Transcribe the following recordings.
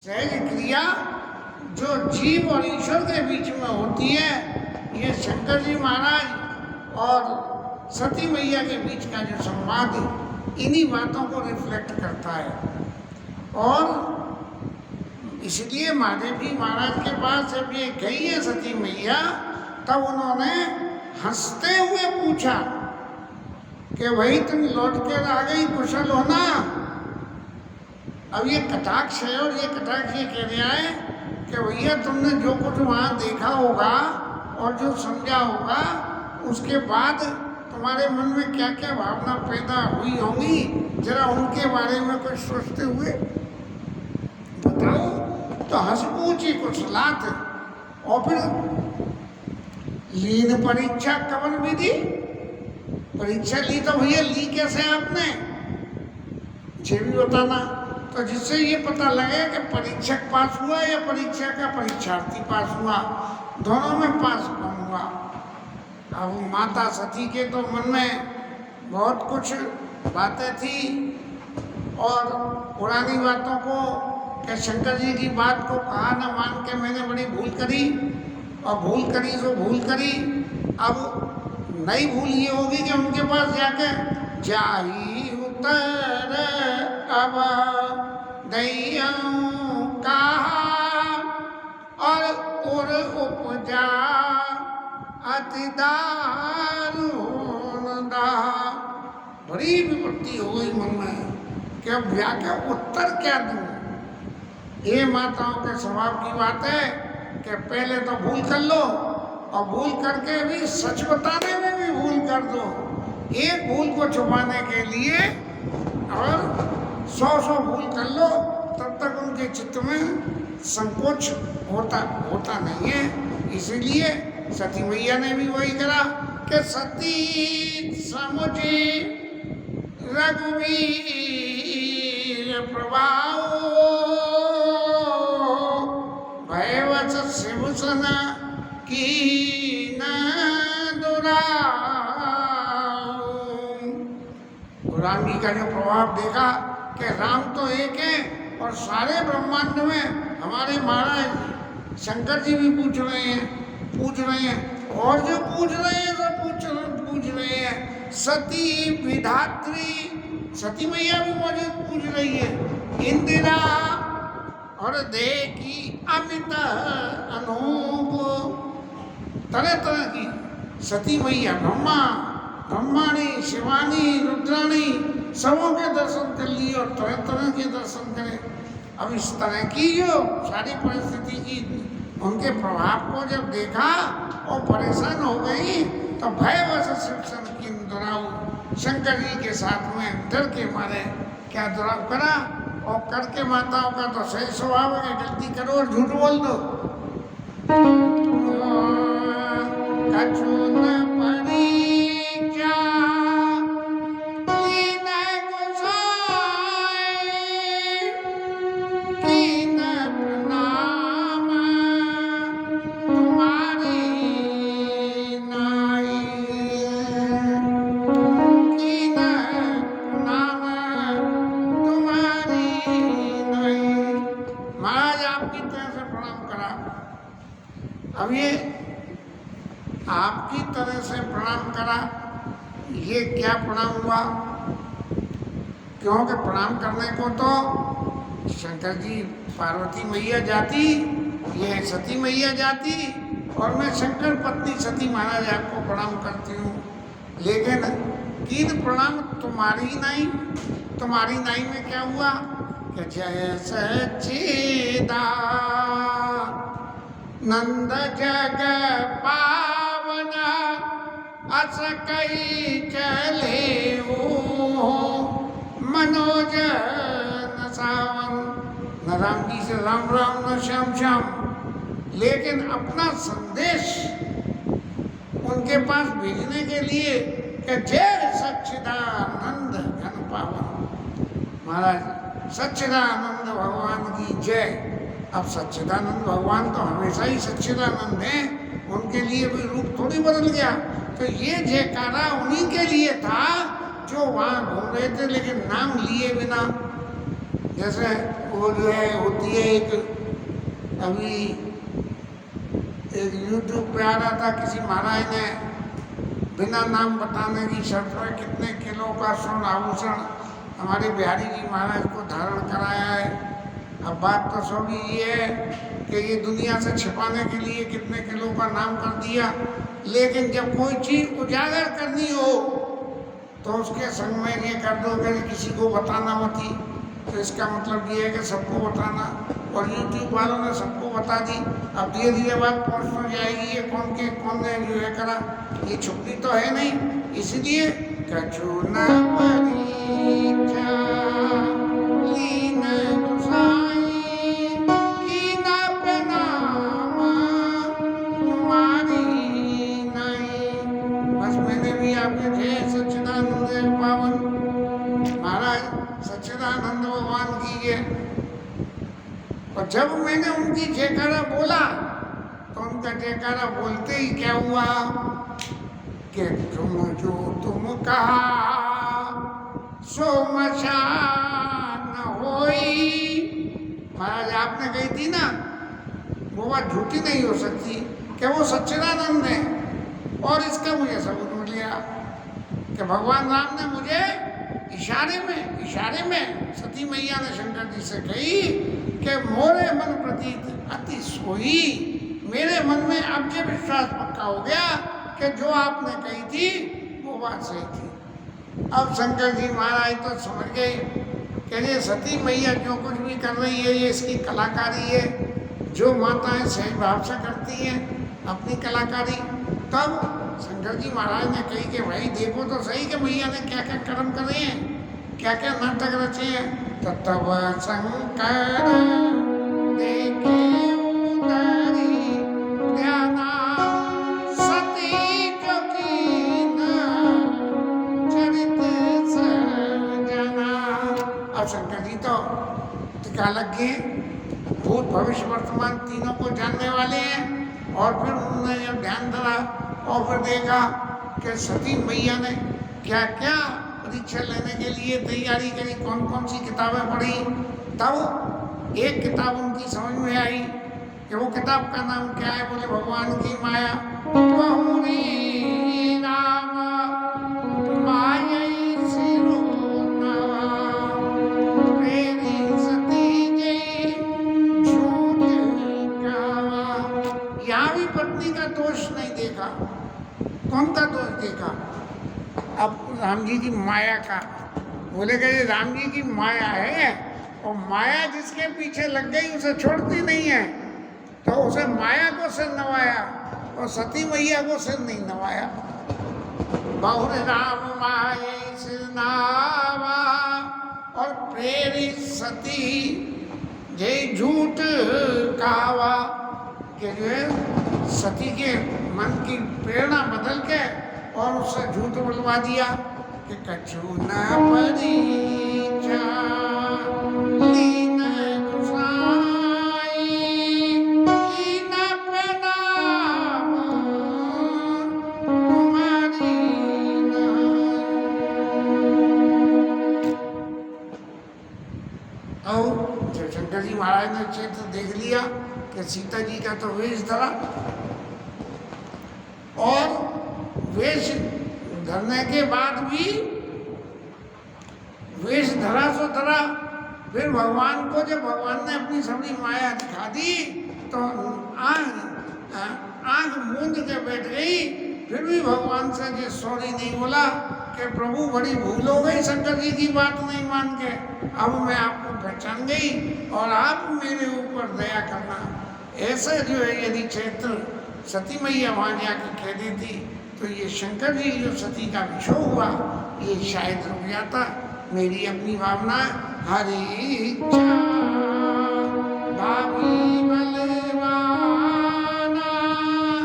सहज क्रिया जो जीव और ईश्वर के बीच में होती है, ये शंकर जी महाराज और सती मैया के बीच का जो संवाद है, इन्हीं बातों को रिफ्लेक्ट करता है। और इसलिए महादेव जी महाराज के पास जब ये गई है सती मैया, तब उन्होंने हंसते हुए पूछा कि भाई तुम लौट कर आ गई, कुशल हो ना। अब ये कटाक्ष है, और ये कटाक्ष ये कह रहा है कि भैया तुमने जो कुछ वहाँ देखा होगा और जो समझा होगा, उसके बाद तुम्हारे मन में क्या क्या भावना पैदा हुई होंगी, जरा उनके बारे में कुछ सोचते हुए बताओ। तो हंस पूछी कुछ लात, और फिर लीन परीक्षा कवन विधि, परीक्षा ली तो भैया ली कैसे आपने, ये भी बताना। तो जिससे ये पता लगे कि परीक्षक पास हुआ या परीक्षा का परीक्षार्थी पास हुआ, दोनों में पास कौन हुआ। अब माता सती के तो मन में बहुत कुछ बातें थी, और पुरानी बातों को कि शंकर जी की बात को कहा न मान के मैंने बड़ी भूल करी, और भूल करी तो भूल करी। अब नई भूल ये होगी कि उनके पास जाके जाही उतर अब दैया कहा, और उर उपजा अति दारुण दाह। बड़ी विपत्ति हो गई मन में कि अब जाके उत्तर क्या दूं। ये माताओं के स्वभाव की बात है कि पहले तो भूल कर लो, और भूल करके भी सच बताने में भी भूल कर दो। एक भूल को छुपाने के लिए और 100 भूल कर लो, तब तक उनके चित्त में संकोच होता नहीं है। इसीलिए सती मैया ने भी वही करा कि सती समुझी रघुवीर प्रभाव, भयवश शिवसन की न दुराऊ। राम जी का जो प्रभाव देखा कि राम तो एक है, और सारे ब्रह्मांड में हमारे महाराज शंकर जी भी पूछ रहे हैं, और जो पूछ रहे हैं सब पूछ रहे हैं। सती विधात्री, सती मैया भी मौजूद पूछ रही है। इंदिरा और देखी अमित अनूप, तरह तरह की सती मैया, ब्रह्माणी, शिवानी, रुद्राणी, सबों के दर्शन कर लिए और तरह तरह के दर्शन करें। अब इस तरह की जो सारी परिस्थिति की उनके प्रभाव को जब देखा और परेशान हो गई, तो भयवश शिक्षण की दुराऊ, शंकर जी के साथ में डर के मारे क्या दुराव करा। और करके माताओं का तो सही स्वभाव है, गलती करो और झूठ बोल दो। कछु न परीक्षा लीन गोसाई, कीन प्रणाम तुम्हारी नाई, कीन प्रणाम तुम्हारी नाई। महाराज आपकी तरह से प्रणाम करा। अब ये आपकी तरह से प्रणाम करा, ये क्या प्रणाम हुआ? क्योंकि प्रणाम करने को तो शंकर जी पार्वती मैया जाती, ये सती मैया जाती, और मैं शंकर पत्नी सती महाराज आपको प्रणाम करती हूँ। लेकिन कीन प्रणाम तुम्हारी नाई, तुम्हारी नाई में क्या हुआ कि जय सच्चिदा नंद जग पावना, अस कही चले मनोज न सावन। न राम जी से राम राम, न श्याम श्याम, लेकिन अपना संदेश उनके पास भेजने के लिए कि जय सच्चिदानंद घन पावन। महाराज सच्चिदानंद भगवान की जय। अब सच्चिदानंद भगवान तो हमेशा ही सच्चिदानंद हैं, उनके लिए भी रूप थोड़ी बदल गया। तो ये जयकारा उन्हीं के लिए था जो वहाँ घूम रहे थे, लेकिन नाम लिए बिना जैसे वो जो है होती है एक, अभी एक यूट्यूब पे आ रहा था, किसी महाराज ने बिना नाम बताने की शर्त पर कितने किलो का स्वर्ण आभूषण हमारे बिहारी जी महाराज को धारण कराया है। अब बात तो सब ये है कि ये दुनिया से छिपाने के लिए कितने किलो का नाम कर दिया, लेकिन जब कोई चीज़ उजागर करनी हो तो उसके संग में ये कर दो कि किसी को बताना मत ही, तो इसका मतलब ये है कि सबको बताना, और यूट्यूब वालों ने सबको बता दी। अब धीरे धीरे बात पहुँच तो जाएगी ये कौन ने जो है करा, ये छुपी तो है नहीं, इसलिए कछु न परीक्षा लीन गुसाई की न प्रणाम तुम्हारी नहीं। बस मैंने भी आपके जय सच्चिदानंद पावन महाराज सच्चिदानंद भगवान की जय। और जब मैंने उनकी जयकारा बोला तो उनका जयकारा बोलते ही क्या हुआ कि तुम जो तुम कहा सो मशान होई। महाराज आपने कही थी ना, वो बात झूठी नहीं हो सकती कि वो सच्चिदानंद है, और इसका मुझे सबूत मिल गया कि भगवान राम ने मुझे इशारे में सती मैया ने शंकर जी से कही कि मोरे मन प्रतीत अति सोई। मेरे मन में अब ये विश्वास पक्का हो गया कि जो आपने कही थी वो बात सही थी। अब शंकर जी महाराज तो समझ गए कि ये सती मैया जो कुछ भी कर रही है ये इसकी कलाकारी है, जो माताएं सही भाव से करती हैं अपनी कलाकारी। तब शंकर जी महाराज ने कही कि भाई देखो तो सही कि मैया ने क्या क्या कर्म करे हैं, क्या क्या नाटक रचे हैं। तो तब शंकर देखे उदरी ध्याना सती जो कीन चरित सजना। अब शंकर जी तो टिका लग गए, भूत भविष्य वर्तमान तीनों को जानने वाले हैं। और फिर उन्होंने जब ध्यान धरा और फिर देखा कि सती मैया ने क्या क्या परीक्षा लेने के लिए तैयारी करी, कौन कौन सी किताबें पढ़ी, तब एक किताब उनकी समझ में आई कि वो किताब का नाम क्या है। बोले भगवान की माया। राम माया यहाँ भी पत्नी का दोष नहीं देखा, कौन का दोष देखा? अब राम जी की माया का। बोले कि राम जी की माया है, और माया जिसके पीछे लग गई उसे छोड़ती नहीं है, तो उसे माया को सिर नवाया और सती मैया को सिर नहीं नवाया। बहुर राम माया सिर नावा और प्रेरित सती जय झूठ कावा। कि जो है सती के मन की प्रेरणा बदल के और उससे झूठ बुलवा दिया कि कछु न परीक्षा लीन गुसाई की न प्रणाम तुम्हारी नहीं। और जब शंकर जी महाराज ने चित्र देख लिया कि सीता जी का तो वेश धरा, और वेश धरने के बाद भी वेश धरा सो धरा। फिर भगवान को जब भगवान ने अपनी सबरी माया दिखा दी तो आंख मूंद के बैठ गई। फिर भी भगवान से ये सॉरी नहीं बोला कि प्रभु बड़ी भूल हो गई शंकर जी की बात नहीं मान के, अब मैं आपको पहचान गई और आप मेरे ऊपर दया करना। ऐसा जो है यदि क्षेत्र सती मैया वहाँ जाके कह देती तो ये शंकर जी जो सती का विछोह हुआ ये शायद रुक जाता। मेरी अपनी भावना हरी इच्छा भावी बलवाना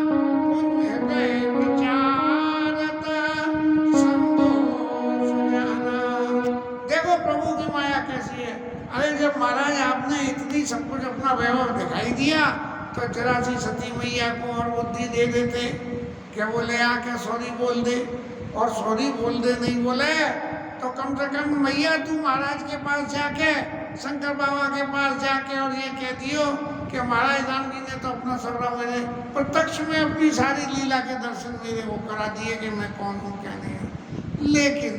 पुण्य विचारत संतोष जाना। देखो प्रभु की माया कैसी है। अरे जब महाराज आपने इतनी सब कुछ अपना वैभव दिखाई दिया तो जरा सी सती मैया को और बुद्धि दे देते, क्या बोले आके सॉरी बोल दे, और सॉरी बोल दे नहीं बोले तो कम से कम मैया तू महाराज के पास जाके शंकर बाबा के पास जाके और ये कह दियो कि महाराज राम जी ने तो अपना सबरा मेरे प्रत्यक्ष में अपनी सारी लीला के दर्शन मेरे को करा दिए कि मैं कौन हूँ क्या नहीं हूँ। लेकिन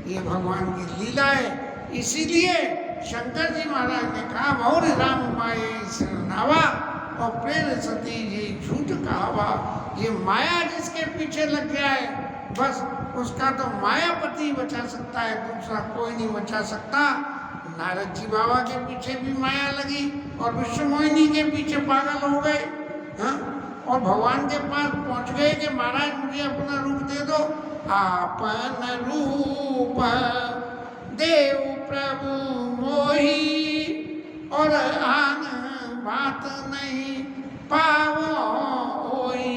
ये भगवान की लीला है, इसीलिए शंकर जी महाराज ने कहा बहुर राम माये नावा और प्रेर सती जी झूठ कहावा। ये माया जिसके पीछे लग जाए बस उसका तो मायापति बचा सकता है, दूसरा कोई नहीं बचा सकता। नारद जी बाबा के पीछे भी माया लगी और विश्वमोहिनी के पीछे पागल हो गए, हाँ? और भगवान के पास पहुंच गए कि महाराज मुझे अपना रूप दे दो। आपन रूप देव प्रभु मोही और आन बात नहीं पावो होई।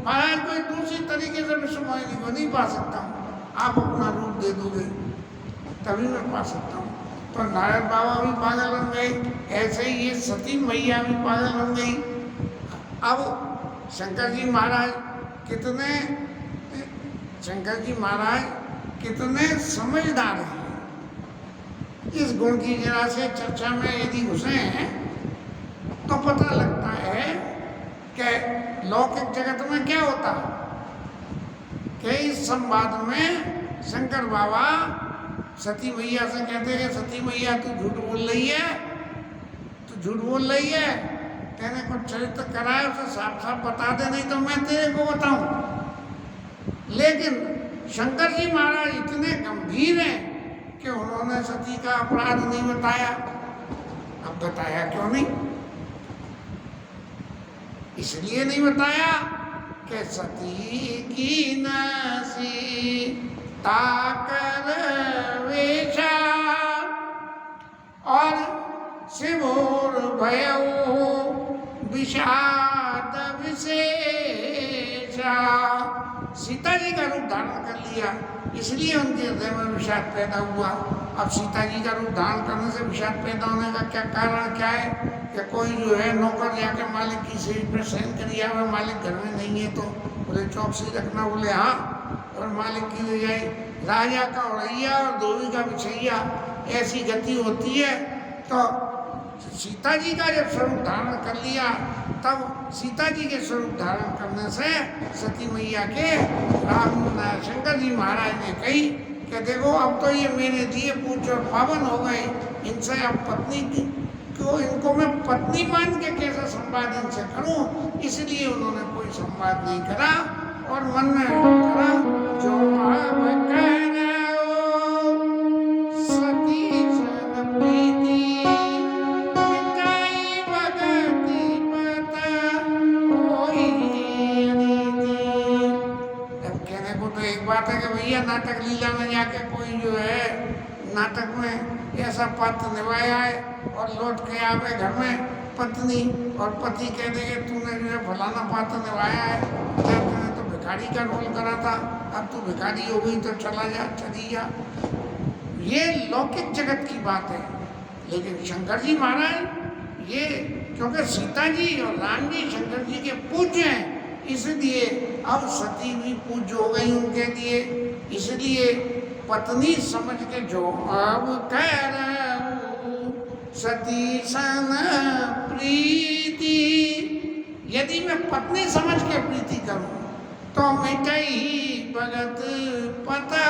महाराज कोई दूसरी तरीके से विश्वमोहिनी को नहीं पा सकता हूँ, आप अपना रूप दे दोगे तभी मैं पा सकता हूँ। तो नारद बाबा भी पागल बन गए, ऐसे ही ये सती मैया भी पागल बन गई। अब शंकर जी महाराज कितने समझदार हैं। इस गुण की जरा से चर्चा में यदि घुसे हैं तो पता लगता है कि लौकिक जगत में क्या होता कि इस संवाद में शंकर बाबा सती मैया से कहते हैं कि सती मैया तू झूठ बोल रही है, तू झूठ बोल रही है, तेने कुछ चरित्र कराया उसे साफ साफ बता दे, नहीं तो मैं तेरे को बताऊं। लेकिन शंकर जी महाराज इतने गंभीर हैं कि उन्होंने सती का अपराध नहीं बताया। अब बताया क्यों नहीं? इसलिए नहीं बताया कि सती की नसी ताकर वेशा और शिवोर भयो विषाद विशेषा। सीता जी का रूप धारण कर लिया, इसलिए उनके हृदय में विषाद पैदा हुआ। अब सीता जी का रूप धारण करने से विषाद पैदा होने का क्या कारण क्या है कि कोई जो है नौकर जाके मालिक की सीट पर सहन कर दिया, वह मालिक घर में नहीं है तो बोले चौकसी रखना, बोले हाँ, और मालिक की ले जाए। राजा का उड़ैया और धोबी का बिछैया, ऐसी गति होती है। तो सीता जी का जब स्वरूप धारण कर लिया तब सीता जी के स्वरूप धारण करने से सती मैया के शंकर जी महाराज ने कही कि देखो अब तो ये मेरे दिए पूज्य और पावन हो गए, इनसे अब पत्नी को इनको मैं पत्नी मान के कैसे संवाद इनसे करूं। इसलिए उन्होंने कोई संवाद नहीं करा और मन में करा जो अब कहना सती सन प्रीति मिटाई भगति पता होई नीति। अब कहने को तो एक बात है कि भैया नाटक लीला में जाके कोई जो है नाटक में ऐसा पात्र निभाया है और लौट के आवे घर में पत्नी और पति कह देंगे तूने जो है फलाना पात्र निभाया है, तूने तो भिखारी का रोल करा था, अब तू भिखारी हो गई तो चला जा, चली जा। ये लौकिक जगत की बात है। लेकिन शंकर जी महाराज ये क्योंकि सीता जी और राम जी शंकर जी के पूज्य हैं, इसलिए अब सती भी पूज्य हो गई उनके लिए। इसलिए पत्नी समझ के जो अब कह सती सन प्रीति, यदि मैं पत्नी समझ के प्रीति करूं तो मिटई भगत पता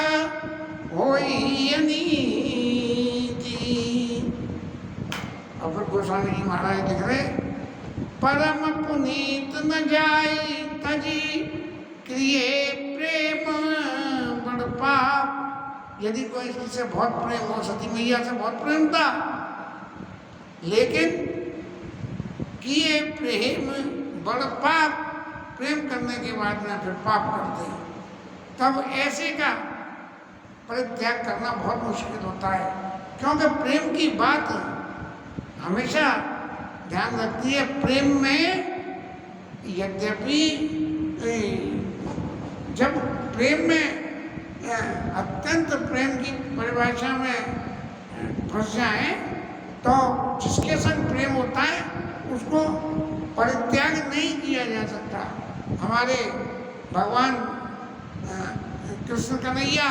होई अनीति। और फिर गोस्वामी जी महाराज लिख रहे परम पुनीत न जाई तजी क्रिए प्रेम बड़ पाप। यदि कोई किसी बहुत प्रेम हो, सती मैया से बहुत प्रेम था, लेकिन किए प्रेम बड़ पाप, प्रेम करने के बाद में फिर पाप करते हैं, तब ऐसे का परित्याग करना बहुत मुश्किल होता है। क्योंकि प्रेम की बात हमेशा ध्यान रखती है। प्रेम में यद्यपि जब प्रेम में अत्यंत प्रेम की परिभाषा में फंस जाए तो जिसके संग प्रेम होता है उसको परित्याग नहीं किया जा सकता। हमारे भगवान कृष्ण कन्हैया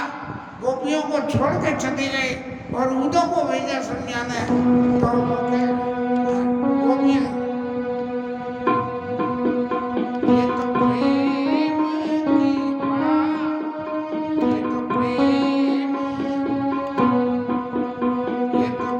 गोपियों को छोड़ के चले गए और उदो को भेजा संज्ञा ने तो वो भी है। ये तो प्रेम की बात, ये तो प्रेम, ये तो प्रेम की बात, ये तो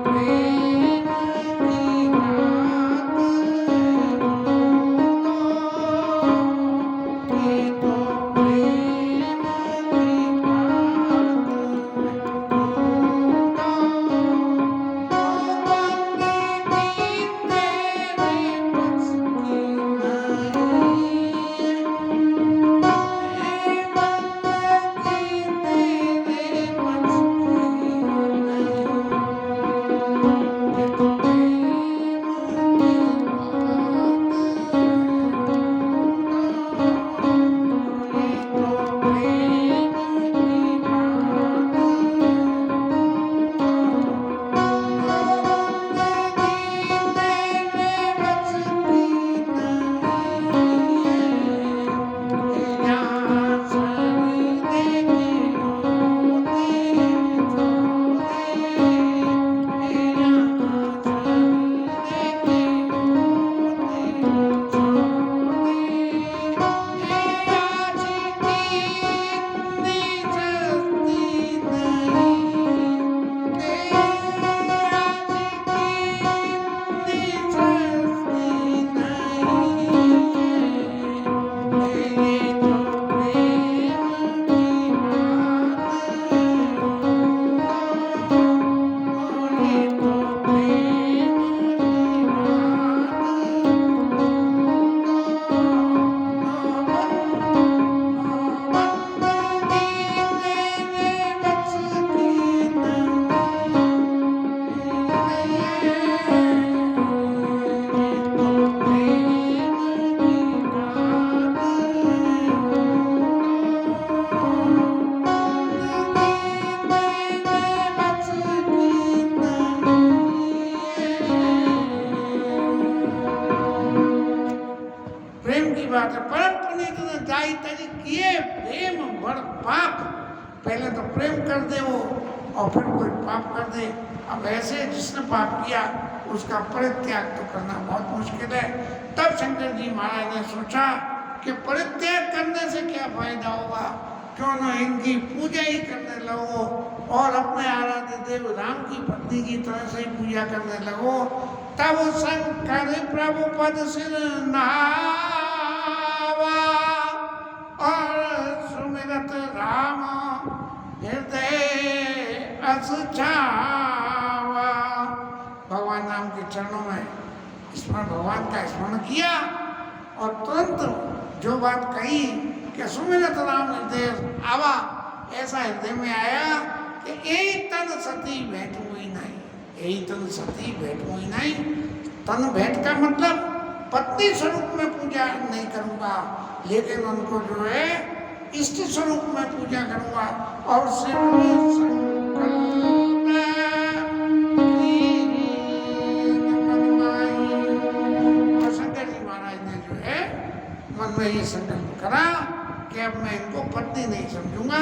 प्रेम की बात है। परम पुनीत ने दाई तरी किए प्रेम बड़ पाप। पहले तो प्रेम कर दे वो और फिर कोई पाप कर दे। अब ऐसे जिसने पाप किया उसका परित्याग तो करना बहुत मुश्किल है। तब शंकर जी महाराज ने सोचा कि परित्याग करने से क्या फायदा होगा, क्यों न इनकी पूजा ही करने लगो और अपने आराध्य देव राम की पत्नी की तरह से ही पूजा करने लगो। तब शंकर प्रभु पद सिर नहावा और सुमिरत राम हृदय अस छावा। भगवान राम के चरणों में स्मरण, भगवान का स्मरण किया और तुरंत जो बात कही कि सुमिरत राम हृदय आवा, ऐसा हृदय में आया कि एक तन सती भेंट हुई नहीं, यही तन सती भेंट हुई नहीं। तन भेंट का मतलब पत्नी स्वरूप में पूजा नहीं करूंगा, लेकिन उनको जो है इष्ट स्वरूप में पूजा करूंगा। और शंकर जी महाराज ने जो है मन में ये संकल्प करा कि अब मैं इनको पत्नी नहीं समझूंगा,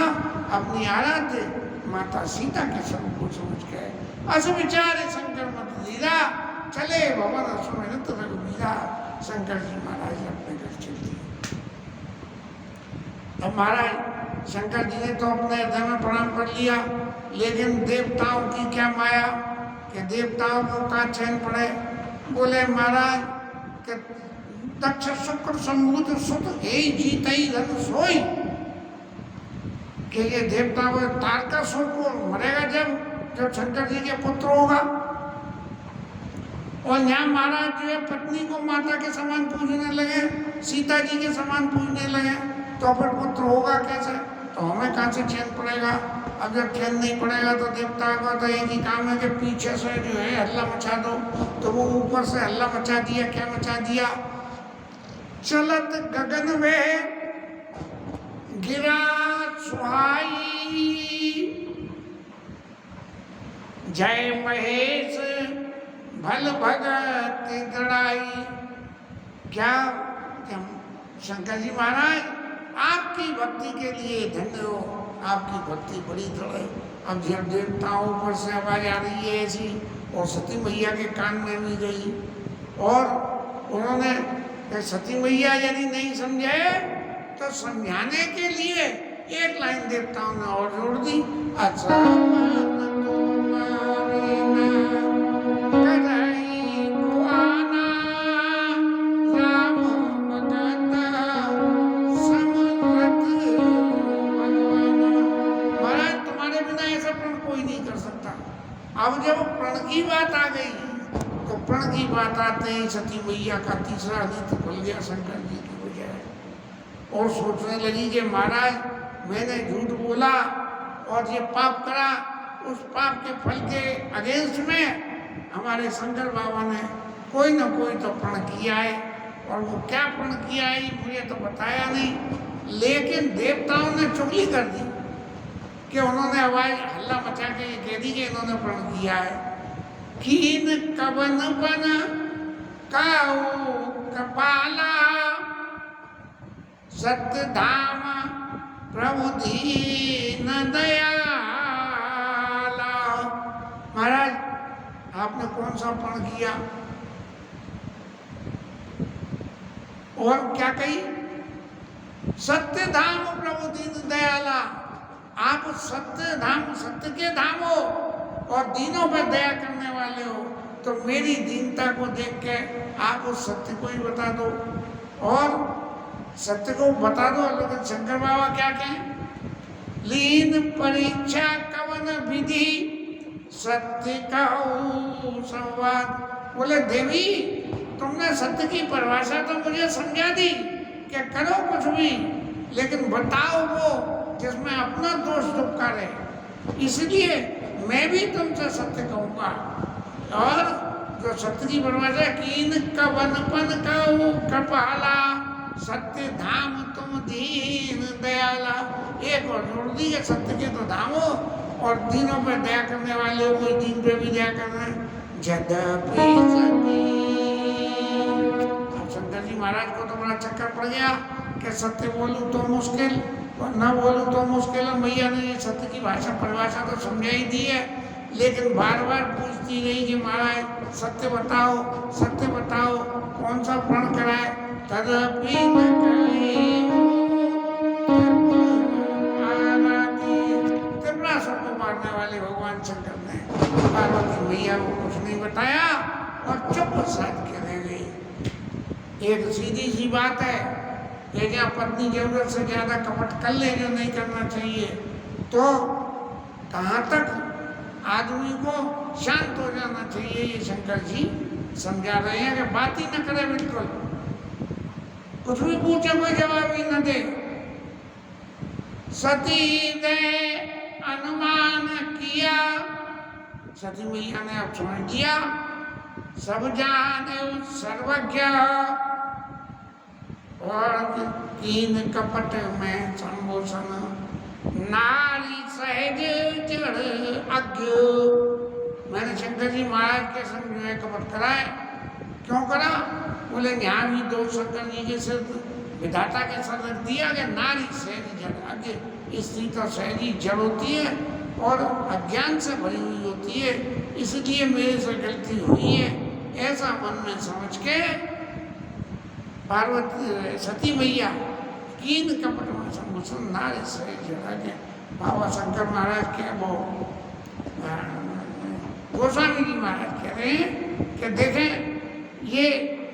अपनी आराध्य माता सीता के स्वरूप को समझ के अस विचारे शंकर मत धीरा, चले भवन सुमिरत रघुवीरा। शंकर जी महाराज अपने घर चल दिए। अब महाराज शंकर जी ने तो अपने हृदय में प्रणाम कर लिया, लेकिन देवताओं की क्या माया कि देवताओं को का चैन पड़े। बोले महाराज कि दक्ष शुक्र संभूत सुत हे जीतई धन सोई, कि ये देवता वो तारकासुर को मरेगा जब शंकर जी के पुत्र होगा। और यहाँ महाराज जो है पत्नी को माता के समान पूजने लगे, सीता जी के समान पूजने लगे, तो फिर पुत्र होगा कैसे? तो हमें कहाँ से चैन पड़ेगा? अब जब चैन नहीं पड़ेगा तो देवता का तो एक ही काम है कि पीछे से जो है हल्ला मचा दो। तो वो ऊपर से हल्ला मचा दिया। क्या मचा दिया? चलत गगन में गिरा सुहाई, जय महेश भल भगत गड़ाई। क्या शंकर जी महाराज आपकी भक्ति के लिए धन्य हो, आपकी भक्ति बड़ी दृढ़ है। अब जब देवताओं पर से आवाज आ रही है ऐसी, और सती मैया के कान में भी गई, और उन्होंने सती मैया यदि नहीं समझे तो समझाने के लिए एक लाइन देवताओं ने और जोड़ दी, अच्छा अब जब प्रण की बात आ गई तो प्रण की बात आते ही सती मैया का तीसरा नेत्र खुल गया शंकर जी की बजाय, और सोचने लगी कि महाराज मैंने झूठ बोला और ये पाप करा, उस पाप के फल के अगेंस्ट में हमारे शंकर बाबा ने कोई ना कोई तो प्रण किया है, और वो क्या प्रण किया है मुझे तो बताया नहीं, लेकिन देवताओं ने चुगली कर दी कि उन्होंने आवाज हल्ला मचा के ये कह दी कि इन्होंने प्रण किया है, कीन कवन बन काऊ कपाला सत्य धाम प्रभु दीन दयाला। महाराज आपने कौन सा प्रण किया और क्या कही? सत्य धाम प्रभु दीन दयाला, आप सत्य धाम, सत्य के धाम हो और दीनों पर दया करने वाले हो, तो मेरी दीनता को देख के आप उस सत्य को ही बता दो, और सत्य को बता दो। लेकिन शंकर बाबा क्या कहें? लीन परीक्षा कवन विधि सत्य का संवाद। बोले देवी तुमने सत्य की परिभाषा तो मुझे समझा दी कि करो कुछ भी, लेकिन बताओ वो जिसमें अपना दोष दुखारे, इसलिए मैं भी तुमसे सत्य कहूंगा। और जो सत्य की परिभाषा कीन कवनपन कहूं कपाला सत्य धाम तुम दीन दयाला, एक और जोड़ दी है, सत्य के तो धाम हो और दीनों पर दया करने वाले हो, कोई दीन पे भी दया करना है। जदपि अब शंकर जी महाराज को तो बड़ा चक्कर पड़ गया कि सत्य बोलूं तो मुश्किल और ना बोलूं तो मुश्किल है। मैया ने ये सत्य की भाषा परिभाषा तो समझा ही दी है, लेकिन बार बार पूछती रही कि महाराज सत्य बताओ, सत्य बताओ, कौन सा प्रण कराए? तदपि न त्रिपुरासुर को मारने वाले भगवान शंकर ने पार्वती मैया को कुछ नहीं बताया और चुप साध के रह गई। एक सीधी सी बात है कि क्या पत्नी जरूरत से ज्यादा कपट कर ले जो नहीं करना चाहिए, तो कहाँ तक आदमी को शांत हो जाना चाहिए, ये शंकर जी समझा रहे हैं कि बात ही न करे, बिल्कुल कुछ भी पूछे कोई जवाब ही न दे। सती ने अनुमान किया, सती मैया ने अब समझ लिया, सब जाने सर्वज्ञ और कीन कपट में संभूषण नारी सहज जड़ अज्ञ। मैंने शंकर जी महाराज के संग जो है कपट कराए। क्यों करा? बोले यहाँ भी दो शंकर जी के सिर विधाता के सर रख दिया कि नारी सहज जड़ अज्ञ, स्त्री तो सहजी जड़ होती है और अज्ञान से भरी हुई होती है, इसलिए मेरे से गलती हुई है, ऐसा मन में समझ के पार्वती सती मैया कीन कपट में संभूषण नारी सहज जड़ अज्ञ। बाबा शंकर महाराज के वो गोस्वामी जी महाराज कह रहे हैं कि देखें ये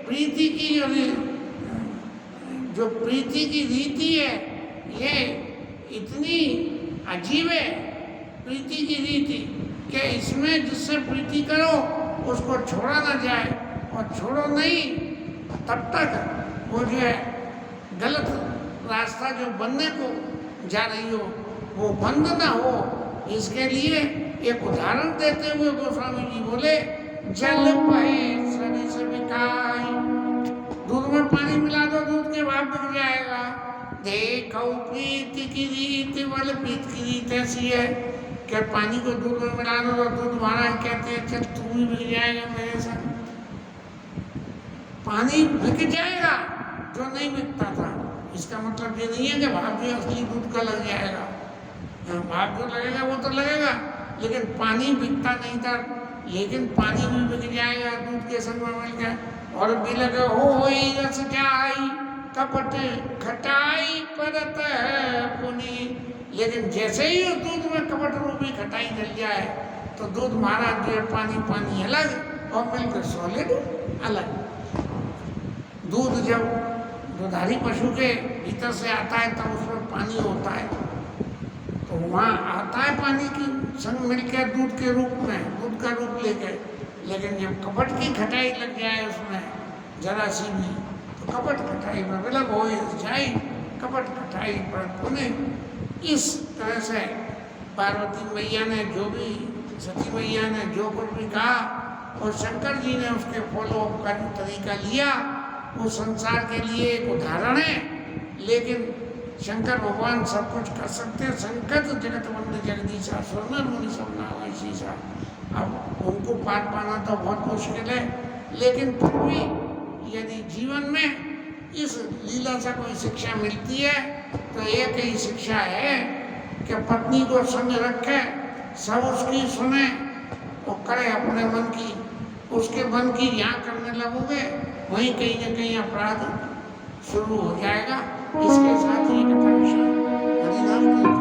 प्रीति की जो प्रीति की रीति है ये इतनी अजीब है, प्रीति की रीति कि इसमें जिससे प्रीति करो उसको छोड़ा ना जाए, और छोड़ो नहीं तब तक वो जो है गलत रास्ता जो बनने को जा रही हो वो बंद ना हो। इसके लिए एक उदाहरण देते हुए गोस्वामी जी बोले, जल पहे सरिस बिकाई, दूध में पानी मिला दो दूध के भाव बिक जाएगा। देखो प्रीति की रीत, वाले प्रीत की रीत ऐसी है कि पानी को दूध में मिला दो तो दूध महाराज कहते हैं चल तू भी बिक जाएगा मेरे साथ। पानी बिक जाएगा जो नहीं बिकता था, इसका मतलब ये नहीं है कि भाव जो असली दूध का लग जाएगा। भाग जो लगेगा वो तो लगेगा, लेकिन पानी बिकता नहीं था, लेकिन पानी भी बिक जाएगा दूध के संग में मिलकर। और भी लगे हो रस क्या आई कपट खटाई परत है पुनी, लेकिन जैसे ही उस दूध में कपट रूपी खटाई डल जाए तो दूध महाराज जो है पानी पानी अलग और मिलकर सॉलिड अलग। दूध जब दुधारी पशु के भीतर से आता है तब उसमें पानी होता है, तो वहाँ आता है पानी की संग मिलकर दूध के रूप में, दूध का रूप लेकर। लेकिन जब कपट की खटाई लग जाए उसमें जरा सी भी, तो कपट खटाई में विलग हो जाए, कपट खटाई पर पुणे। इस तरह से पार्वती मैया ने जो भी, सती मैया ने जो कुछ भी कहा और शंकर जी ने उसके फॉलो अप का जो तरीका लिया वो संसार के लिए एक उदाहरण है। लेकिन शंकर भगवान सब कुछ कर सकते हैं। संकट जगत वंद जगदीशा स्वर्णर मुनि समना शीशा। अब उनको पार पाना तो बहुत मुश्किल है, लेकिन फिर भी यदि जीवन में इस लीला से कोई शिक्षा मिलती है तो एक ही शिक्षा है कि पत्नी को संग रखे, सब उसकी सुने और करे अपने मन की। उसके मन की यहाँ करने लगोगे वहीं कहीं न कहीं अपराध शुरू हो जाएगा। इसके साथ ही कथा हरिनाम